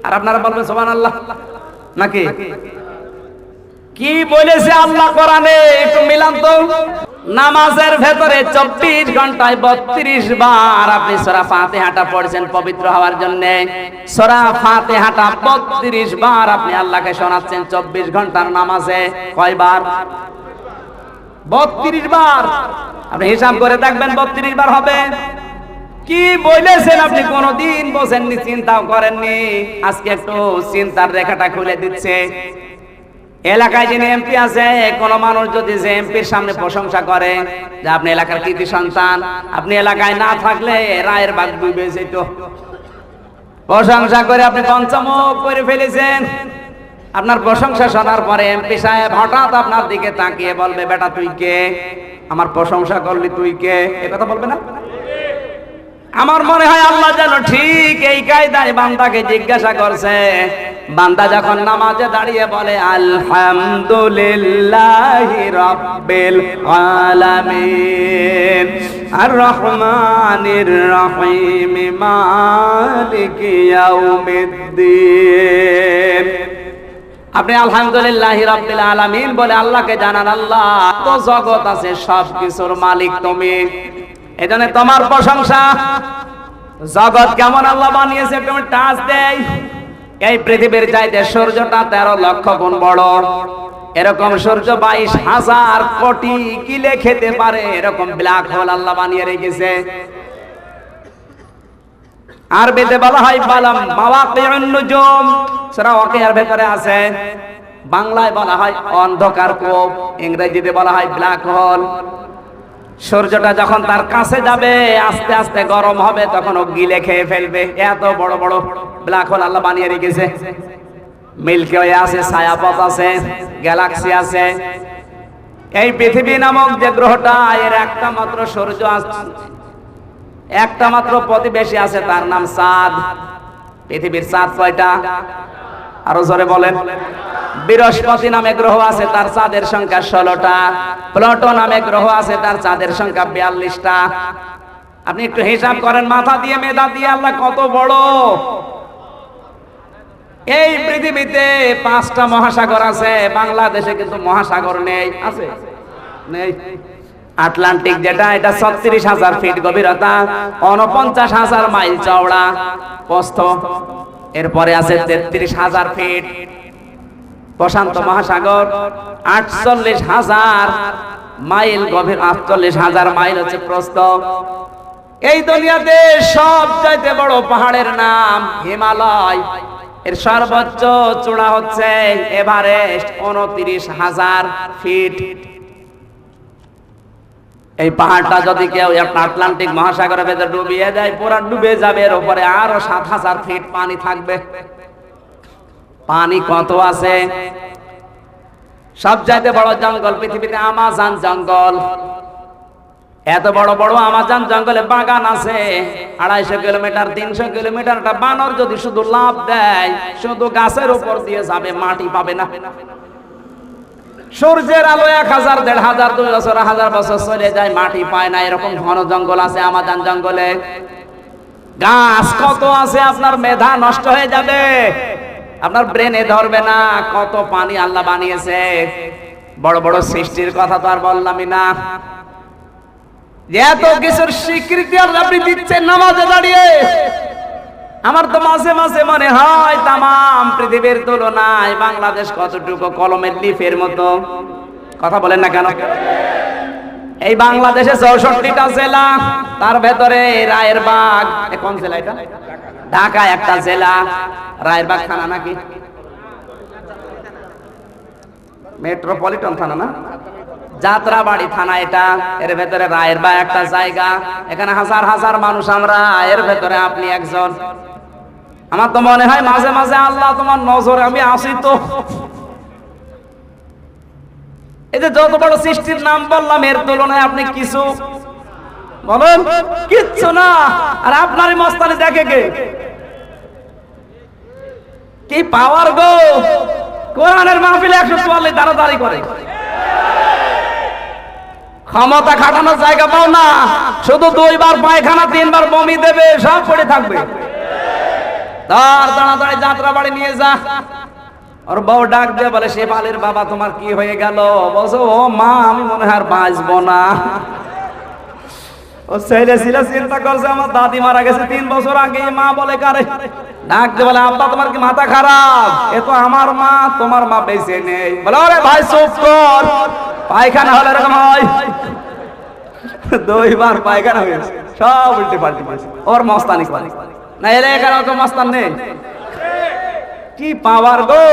আর আপনারা বলবেন সুবহানাল্লাহ নাকি? কি বলেছে আল্লাহ কোরআনে একটু মিলান তো। নামাজের ভেতরে 24 ঘন্টায় 32 বার আপনি সূরা ফাতিহাটা পড়ছেন পবিত্র হওয়ার জন্য। সূরা ফাতিহাটা 32 বার আপনি আল্লাহকে শোনাচ্ছেন 24 ঘন্টার নামাজে। কয়বার? 32 বার। আপনি হিসাব করে দেখবেন 32 বার হবে। কি বলেছেন আপনি কোনদিন বোঝেননি, চিন্তাও করেননি। আজকে একটু চিন্তার রেখাটা খুলে দিচ্ছে। এলাকায় যিনি এমপি আছে, কোন মানুষ যদি যে এমপির সামনে প্রশংসা করে যে আপনি এলাকার কৃতি সন্তান, আপনি এলাকায় না থাকলে রায়ের বাগ ডুবে যেত। প্রশংসা করে আপনি পঞ্চমুখ করে ফেলেছেন। আপনার প্রশংসা শোনার পরে এমপি সাহেব হঠাৎ আপনার দিকে তাকিয়ে বলবে, বেটা তুই কে? আমার প্রশংসা করলি তুই কে? এ কথা বলবে না? আমার মনে হয় আল্লাহ যেন ঠিক এই কায়দায় বান্দাকে জিজ্ঞাসা করছে। বান্দা যখন নামাজে দাঁড়িয়ে বলে আলহামদুলিল্লাহি রাব্বিল আলামিন আর রহমানির রহিম মালিকি ইয়াউমিদ্দিন, আপনি আলহামদুলিল্লাহি রাব্বিল আলামিন বলে আল্লাহকে জানান, আল্লাহ তো জগৎ আছে, সব কিছুর মালিক তুমি, এজন্য তোমার প্রশংসা। জগৎ কেমন আল্লাহ বানিয়েছে তুমি টাচ দেয়। এই পৃথিবীর চাইতে সূর্যটা 13 লক্ষ গুণ বড়। এরকম সূর্য 22,000 কোটি কিলে খেতে পারে, এরকম ব্ল্যাক হোল আল্লাহ বানিয়ে রেখেছে। আরবিতে বলা হয় বালাম মাওয়াকিউন নুজুম, সূরা ওয়াকিয়ার ভেতরে আছে। বাংলায় বলা হয় অন্ধকার কূপ, ইংরেজিতে বলা হয় ব্ল্যাক হোল। সূর্যটা যখন তার কাছে যাবে আস্তে আস্তে গরম হবে, তখন ও গিলে খেয়ে ফেলবে। এত বড় বড় ব্ল্যাক হোল আল্লাহ বানিয়ে রেখেছে। মিল্কি ওয়ে আছে, ছায়াপথ আছে, গ্যালাক্সি আছে। এই পৃথিবী নামক যে গ্রহটা, এর একটা মাত্র সূর্য আছে, একটা মাত্র প্রতিবেশী আছে, তার নাম চাঁদ। পৃথিবীর চাঁদ কয়টা? আরো জোরে বলেন। বৃহস্পতি নামে গ্রহ আছে, তার চাঁদের সংখ্যা 16টা। প্লুটো নামে গ্রহ আছে, তার চাঁদের সংখ্যা 42টা। আপনি একটু হিসাব করেন, মাথা দিয়ে মেধা দিয়ে আল্লাহ কত বড়। এই পৃথিবীতে 5টা মহাসাগর আছে, বাংলাদেশে কিন্তু মহাসাগর নেই। আছে? নেই। আটলান্টিক যেটা, এটা 36,000 ফিট গভীরতা, 49,000 মাইল চওড়া প্রস্থ। এরপরে আছে 33,000 ফিট। প্রশান্ত মহাসাগর 48,000 মাইল গভীর, 48,000 মাইল হচ্ছে প্রস্থ। এই দুনিয়াতে সবচাইতে বড় পাহাড়ের নাম হিমালয়। এর সর্বোচ্চ চূড়া হচ্ছে এভারেস্ট, 29,000 ফিট। এই পাহাড়টা যদি কেউ আটলান্টিক মহাসাগরের ভেতরে ডুবিয়ে দেয়, পুরা ডুবে যাবে। এর উপরে আরো 7,000 ফিট পানি থাকবে। পানি কত আছে? সবচাইতে বড় জঙ্গল পৃথিবীতে আমাজন জঙ্গল। এত বড় বড় আমাজন জঙ্গলে বাগান আছে 250 কিলোমিটার, 300 কিলোমিটারটা। বানর যদি শুধু লাফ দেয়, শুধু গাছের উপর দিয়ে যাবে, মাটি পাবে না। সূর্যের আলো 1000, 1500, 2000 বছর চলে যায়, মাটি পায় না। এরকম ঘন জঙ্গল আছে আমাজন জঙ্গলে। গাছ কত আছে, আপনার মেধা নষ্ট হয়ে যাবে, আপনার ব্রেনে ধরবে না। কত পানি আল্লাহ বানিয়েছে। বড় বড় সৃষ্টির কথা তো আর বললামই না। যে এত কিছুর স্বীকৃতি আপনি দিচ্ছেন নামাজে দাঁড়িয়ে, আমার তো মাঝে মাঝে মনে হয় তামাম পৃথিবীর তুলনায় বাংলাদেশ কতটুকু কলমের লিফের মতো। কথা বলেন না কেন? এই বাংলাদেশে 64টা জেলা, তার ভেতরে রায়েরবাগ। কোন জেলা এটা? ঢাকা একটা জেলা। রায়েরবাগ থানা নাকি? মেট্রোপলিটন থানা না? যাত্রাবাড়ি থানা এটা। এর ভেতরে রায়েরবাগ একটা জায়গা। এখানে হাজার হাজার মানুষ আমরা, এর ভেতরে আপনি একজন। আমার তো মনে হয় মাঝে মাঝে আল্লাহ তোমার নজরে আমি আসি তো। এই যে যত বড় সৃষ্টির নাম বললাম, এর তুলনায় আপনি কিছু বলেন? কিচ্ছু না। আর আপনারই মস্তানি দেখে কে? কি পাওয়ার গো! কোরআনের মাহফিলে 144 দাঁড়াদাঁড়ি করে। ক্ষমতা খাটানোর জায়গা পাও না, শুধু 2 বার পায়খানা, 3 বার বমি দেবে, সব পড়ে থাকবে। তার তাড়াতাড়ি যাত্রা বাড়ি নিয়ে যা। ওর বউ ডাক দিয়ে বলে, শেফালির বাবা তোমার কি হয়ে গেল? বলছে, ও মা আমি মনে হয় আর বাঁচবো না। ও ছেলে ছিল চিন্তা করছে আমার দাদি মারা গেছে 3 বছর আগে। মা বলে কারে? ডাক দিয়ে বলে, আব্বা তোমার কি মাথা খারাপ? এ তো আমার মা, তোমার মা বেঁচে নেই। বলে, আরে ভাই চুপ কর, পায়খানা হলে এরকম হয়। 2 বার পায়খানা হয়েছে, সব উল্টে পাল্টে ওর মস্তানি করে না। এলে এখানে তো মস্তান নেই। কি পাওয়ার গো!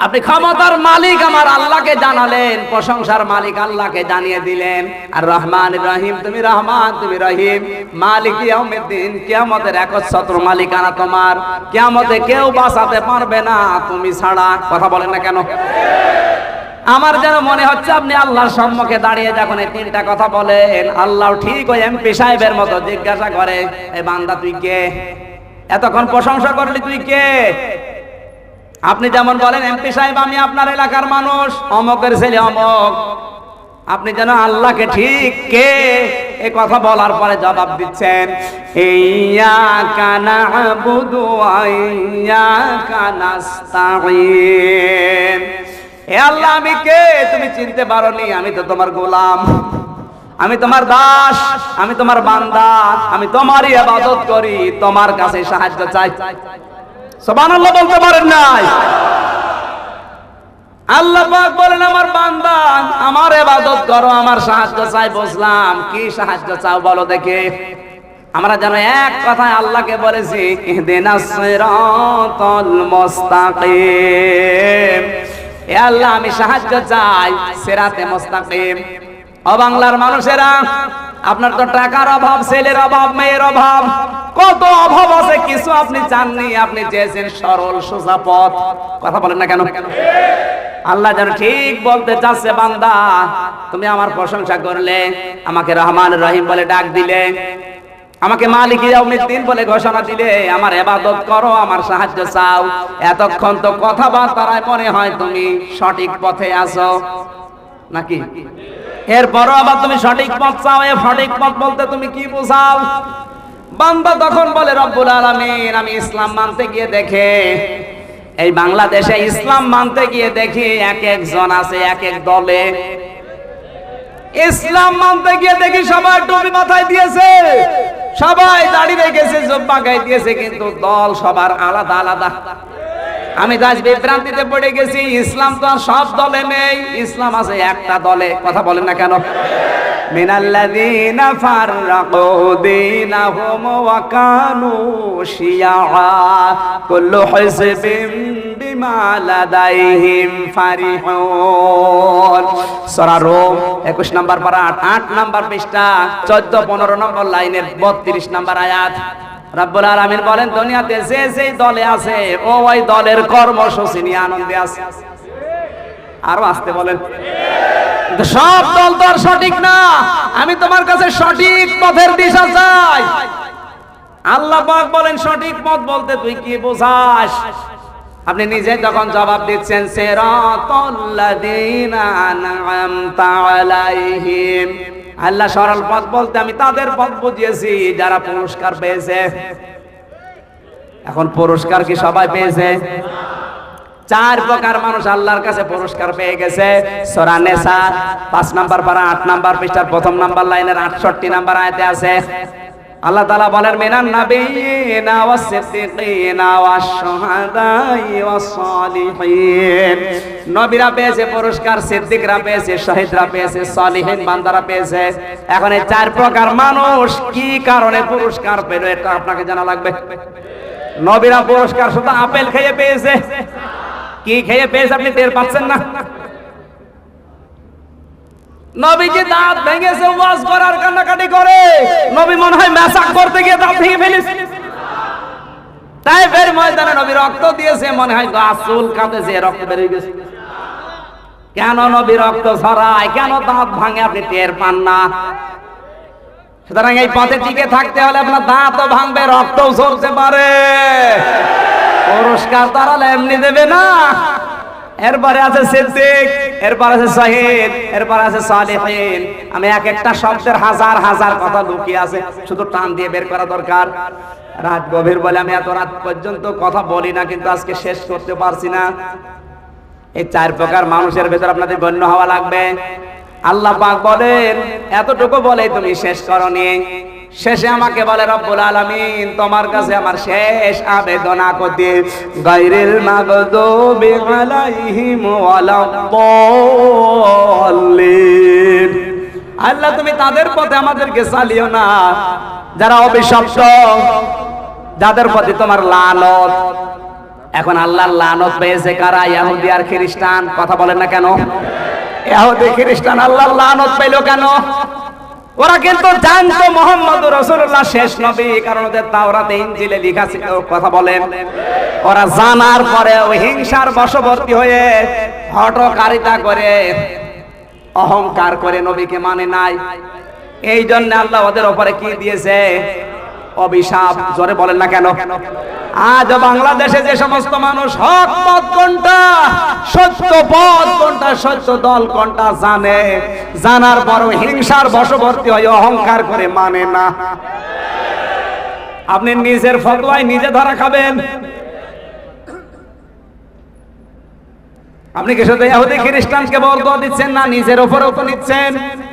আপনি ক্ষমতার মালিক আমার আল্লাহকে জানালেন, প্রশংসার মালিক আল্লাহকে জানিয়ে দিলেন। আর রহমান রহিম, তুমি রহমান তুমি রহিম। মালিক ইয়াউমিদ্দিন, কিয়ামতের একচ্ছত্র মালিকানা তোমার। কিয়ামতে কেউ বাঁচাতে পারবে না তুমি ছাড়া। কথা বলেন না কেন? আমার যেন মনে হচ্ছে আপনি আল্লাহর সম্মুখে দাঁড়িয়ে যখন এই 3টা কথা বলেন, আল্লাহ ঠিক ওই এমপি সাহেবের মতো জিজ্ঞাসা করে, এই বান্দা তুই কে? এতক্ষণ প্রশংসা করলি, তুই কে? আপনি যেমন বলেন, এমপি সাহেব আমি আপনার এলাকার মানুষ, অমকের ছেলে অমক। আপনি যেন আল্লাহকে ঠিক কে এই কথা বলার পরে জবাব দিচ্ছেন, ইয়্যাকা না'বুদু ওয়া ইয়্যাকা নাস্তাঈন। হে আল্লাহ আমি কে তুমি চিনতে পারোনি? আমি তো তোমার গোলাম, আমি তোমার দাস, আমি তোমার বান্দা, আমি তোমারই ইবাদত করি, তোমার কাছে সাহায্য চাই। সুবহানাল্লাহ বলতে পারেন নাই? আল্লাহ পাক বলেন, আমার বান্দা আমার ইবাদত করো, আমার সাহায্য চাই। বুঝলাম, কি সাহায্য চাও বলো দেখে। আমরা যেন এক কথায় আল্লাহকে বলেছি, ইহদিনাস সিরাতাল মুস্তাকিম। এ আল্লাহ আমি সাহায্য চাই সিরাতে মুস্তাকিম। ও বাংলার মানুষেরা, আপনার তো টাকার অভাব, ছেলের অভাব, মেয়ের অভাব, কত অভাব আছে, কিছু আপনি চাননি, আপনি চেয়েছেন সরল সোজা পথ। কথা বলেন না কেন? আল্লাহ যেন ঠিক বলতে চাচ্ছে, বান্দা তুমি আমার প্রশংসা করলে, আমাকে রহমান রহিম বলে ডাক দিলে, আমাকে মালিক ইয়াউমিদ্দিন বলে ঘোষণা দিলে, আমার ইবাদত করো, আমার সাহায্য চাও। এতক্ষণ তো কথাবার্তায় মনে হয় তুমি সঠিক পথে আছো নাকি? এরপরও আবার তুমি সঠিক পথ চাও। এ সঠিক পথ বলতে তুমি কি বোঝাও? বান্দা তখন বলে, রব্বুল আলামিন আমি ইসলাম মানতে গিয়ে দেখে, এই বাংলাদেশে ইসলাম মানতে গিয়ে দেখি এক একজন আছে এক এক দলে। ইসলাম মানতে গিয়ে দেখি সবাই টুপি মাথায় দিয়েছে, সবাই দাড়ি রেখেছে, জুব্বা গায়ে দিয়েছে, কিন্তু দল সবার আলাদা আলাদা। আমি তো আজ বিভ্রান্তিতে পড়ে গেছি। ইসলাম তো আর সব দলে নেই, ইসলাম আছে একটা দলে। কথা বলেন না কেন? মিনাল্লাযীনা ফাররাকু দীনাহুম ওয়া কানু শিয়াআ কুল্লু হিজবিন বিমা লাদাইহিম ফারিহুন। সূরা রূম 21 নম্বর পারা 8 নম্বর পৃষ্ঠা 14-15 নম্বর লাইনের 32 নম্বর আয়াত। রব্বুল আলামিন বলেন, দুনিয়াতে যে যেই দলে আছে ও ওই দলের কর্মসূচি নিয়ে আনন্দে আছে। আরো আসতে বলেন, সব দল তো আর সঠিক না। আমি তোমার কাছে সঠিক পথের দিশা চাই। আল্লাহ পাক বলেন, সঠিক পথ বলতে তুই কি বোঝাস? আপনি নিজে যখন জবাব দিচ্ছেন, সিরাতাল্লাযীনা আন'আমতা আলাইহিম, আল্লাহ সরল পথ বলতে আমি তাদের পথ বুঝিয়েছি যারা পুরস্কার পেয়েছে। এখন পুরস্কার কি সবাই পেয়েছে? 4 প্রকার মানুষ আল্লাহর কাছে পুরস্কার পেয়ে গেছে। সূরা নিসা 5 নম্বর পারা 8 নম্বর পৃষ্ঠার 1 নম্বর লাইনের 68 নম্বর আয়াতে আছে। আল্লাহ তাআলা বলেন, মিনান নাবিয়িনা ওয়াস সিদ্দিকিনা ওয়াশ শুহাদাই ওয়াস সালিহিন। নবীরা পেয়েছে পুরস্কার, সিদ্দিকরা পেয়েছে, শহীদরা পেয়েছে, সালিহিন বান্দারা পেয়েছে। এখন এই 4 প্রকার মানুষ কি কারণে পুরস্কার পেল এটা আপনাকে জানা লাগবে। নবীরা পুরস্কার শুধু আপেল খেয়ে পেয়েছে? কি খেয়ে পেয়েছে আপনি টের পাচ্ছেন না? নবীজি দাঁত ভেঙেছে ওয়াজ করার কান্নাকাটি করে। নবী মনে হয় মেসাক করতে গিয়ে দাঁত ভেঙে ফেলেছে। তাইফের ময়দানে নবী রক্ত দিয়েছে, মনে হয় গাছ চুল কাঁদেছে, রক্ত বেরিয়ে গেছে। কেন নবী রক্ত ছড়ায়, কেন দাঁত ভাঙে আপনি টের পান না? সুতরাং এই পথে টিকে থাকতে হলে আপনার দাঁতও ভাঙবে, রক্তও ঝরতে পারে। পুরস্কার তারা এমনি দেবে না। এরপরে আছে সিদ্দিক, এরপর আছে শহীদ, এরপর আছে সালিহিন। আমি এক একটা শব্দের হাজার হাজার কথা লুকিয়ে আছে, শুধু টান দিয়ে বের করা দরকার। রাত গভীর বলে আমি এত রাত পর্যন্ত কথা বলি না, কিন্তু আজকে শেষ করতে পারছি না। এই 4 প্রকার মানুষের ভেতর আপনাদের গণ্য হওয়া লাগবে। আল্লাহ পাক বলেন এতটুকু বলে তুমি শেষ করনি, শেষে আমাকে বলে রব্বুল আলামিন তোমার কাছে আমার শেষ আবেদন আকতি গায়রিল মাগদুবি আলাইহিম ওয়ালাদ-দাল্লিন। আল্লাহ তুমি তাদের পথে আমাদেরকে চালিও না যারা অভিশপ্ত, যাদের প্রতি তোমার লানত। এখন আল্লাহর লানত পেয়েছে কারা? ইহুদি আর খ্রিস্টান। কথা বলেন না কেন? ইহুদি খ্রিস্টান আল্লাহর লানত পেল কেন? ওরা কিন্তু জানতো মুহাম্মদুর রাসূলুল্লাহ শেষ নবী, কারণ ওদের তাওরাতে ইনজিলে লেখা ছিল। কথা বলেন। ওরা জানার পরে ওই হিংসার বশবর্তী হয়ে হঠকারিতা করে অহংকার করে নবীকে মানে নাই। এই জন্য আল্লাহ ওদের উপরে কি দিয়েছে? অভিশাপ। জোরে বলেন না কেন? আজ বাংলাদেশে যে সমস্ত মানুষ হক পথ কোনটা, সত্য পথ কোনটা, সত্য দল কোনটা জানে, জানার পরও হিংসার বশবর্তী হয়ে অহংকার করে মানে না। আপনি নিজের ফতোয়ায় নিজে ধরা খাবেন। আপনি কি শুধু ইহুদি খ্রিস্টানকে বরদোয়া দিচ্ছেন, না নিজের উপরেও তো নিচ্ছেন?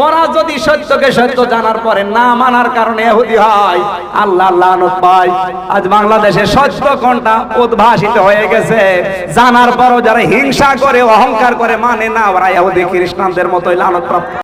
ওরা যদি সত্যকে সত্য জানার পরে না মানার কারণে ইহুদি হয়, আল্লাহর লানত পায়। আজ বাংলাদেশে সত্য কোনটা উদ্ভাসিত হয়ে গেছে, জানার পরও যারা হিংসা করে অহংকার করে মানে না, ওরা ইহুদি খ্রিস্টানদের মতোই লানত প্রাপ্ত।